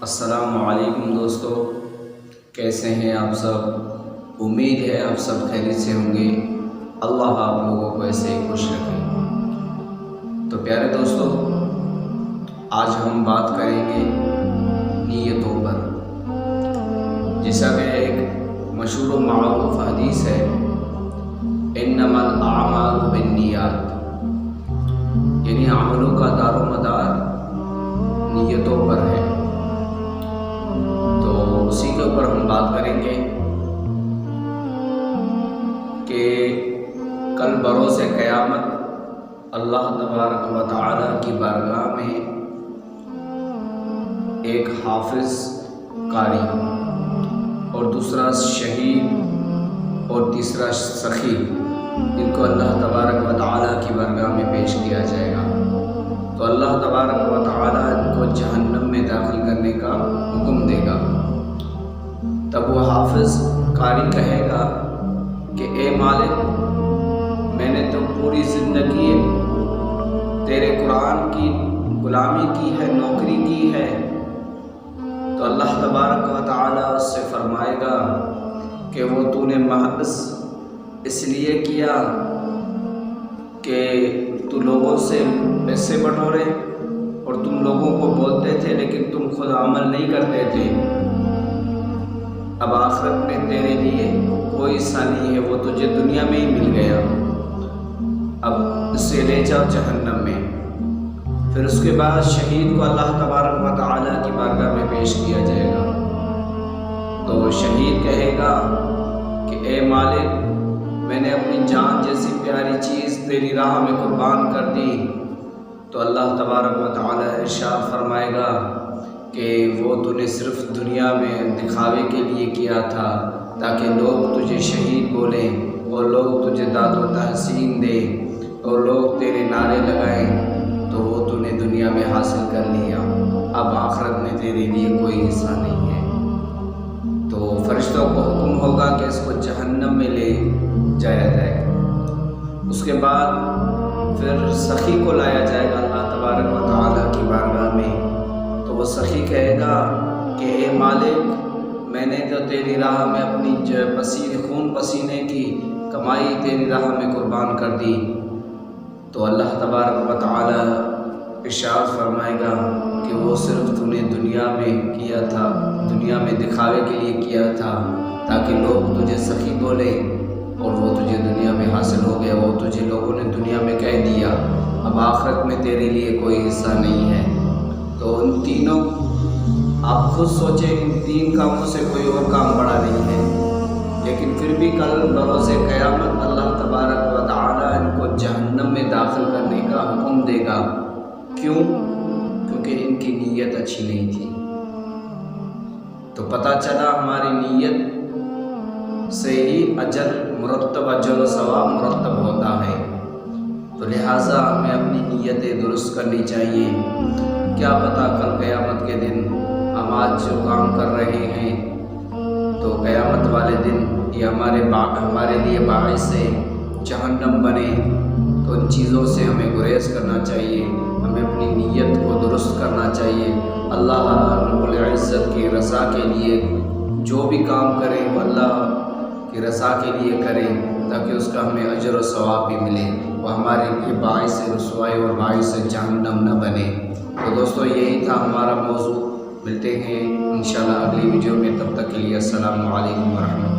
السلام علیکم دوستو، کیسے ہیں آپ سب؟ امید ہے آپ سب خیریت سے ہوں گے۔ اللہ آپ لوگوں کو ایسے ہی خوش رکھے۔ تو پیارے دوستو، آج ہم بات کریں گے نیتوں پر، جیسا کہ ایک مشہور و معروف حدیث ہے، انما الاعمال بالنیات، یعنی عملوں کا دار و مدار نیتوں پر ہے۔ تو اسی کے اوپر ہم بات کریں گے کہ کل بروز قیامت اللہ تبارک و تعالی کی بارگاہ میں ایک حافظ قاری اور دوسرا شہید اور تیسرا سخی، ان کو اللہ تبارک و تعالی کی بارگاہ میں پیش کیا جائے گا۔ تو اللہ تبارک و تعالی ان کو جہنم میں داخل کرنے کا حکم دے گا۔ تب وہ حافظ قاری کہے گا کہ اے مالک، میں نے تو پوری زندگی تیرے قرآن کی غلامی کی ہے، نوکری کی ہے۔ تو اللہ تبارک و تعالی اس سے فرمائے گا کہ وہ تو نے محض اس لیے کیا کہ تو لوگوں سے پیسے بٹورے اور تم لوگوں کو بولتے تھے لیکن تم خود عمل نہیں کرتے تھے۔ اب آخرت میں تیرے لیے کوئی حصہ نہیں ہے، وہ تجھے دنیا میں ہی مل گیا، اب اسے لے جاؤ جہنم میں۔ پھر اس کے بعد شہید کو اللہ تبارک و تعالی کی بارگاہ میں پیش کیا جائے گا۔ تو شہید کہے گا کہ اے مالک، میں نے اپنی جان جیسی پیاری چیز تیری راہ میں قربان کر دی۔ تو اللہ تبارک و تعالی ارشاد فرمائے گا کہ وہ تو نے صرف دنیا میں دکھاوے کے لیے کیا تھا، تاکہ لوگ تجھے شہید بولیں اور لوگ تجھے داد و تحسین دیں اور لوگ تیرے نعرے لگائیں، تو وہ تو نے دنیا میں حاصل کر لیا، اب آخرت میں تیرے لیے کوئی حصہ نہیں ہے۔ تو فرشتوں کو حکم ہوگا کہ اس کو جہنم میں لے جایا جائے گا۔ اس کے بعد پھر سخی کو لایا جائے گا اللہ تبارک و تعالی کی بارگاہ میں۔ تو وہ سخی کہے گا کہ اے مالک، میں نے تو تیری راہ میں اپنی خون پسینے کی کمائی تیری راہ میں قربان کر دی۔ تو اللہ تبارک و تعالی ارشاد فرمائے گا کہ وہ صرف تو نے دنیا میں کیا تھا، دنیا میں دکھاوے کے لیے کیا تھا، تاکہ لوگ تجھے سخی بولیں، اور وہ تجھے دنیا میں حاصل ہو گیا، وہ تجھے لوگوں نے دنیا میں کہہ دیا، اب آخرت میں تیرے لیے کوئی حصہ نہیں ہے۔ تو ان تینوں، آپ خود سوچیں، ان تین کاموں سے کوئی اور کام بڑا نہیں ہے، لیکن پھر بھی کل بروز قیامت اللہ تبارک و تعالی ان کو جہنم میں داخل کرنے کا حکم دے گا۔ کیوں؟ کیونکہ ان کی نیت اچھی نہیں تھی۔ تو پتہ چلا ہماری نیت سے ہی اجر مرتب، اجر و ثواب مرتب ہوتا ہے۔ تو لہٰذا ہمیں اپنی نیتیں درست کرنی چاہیے۔ کیا پتہ کل قیامت کے دن ہم آج جو کام کر رہے ہیں تو قیامت والے دن یہ ہمارے لیے باعث جہنم بنے۔ تو ان چیزوں سے ہمیں گریز کرنا چاہیے، ہمیں اپنی نیت کو درست کرنا چاہیے۔ اللہ رب العزت کی رضا کے لیے جو بھی کام کریں وہ اللہ کی رضا کے لیے کریں، تاکہ اس کا ہمیں اجر و ثواب بھی ملے، وہ ہمارے لیے باعث رسوائی اور باعث جہنم نہ بنے۔ تو دوستو، یہی تھا ہمارا موضوع۔ ملتے ہیں انشاءاللہ اگلی ویڈیو میں، تب تک کے لیے السلام علیکم ورحمۃ اللہ۔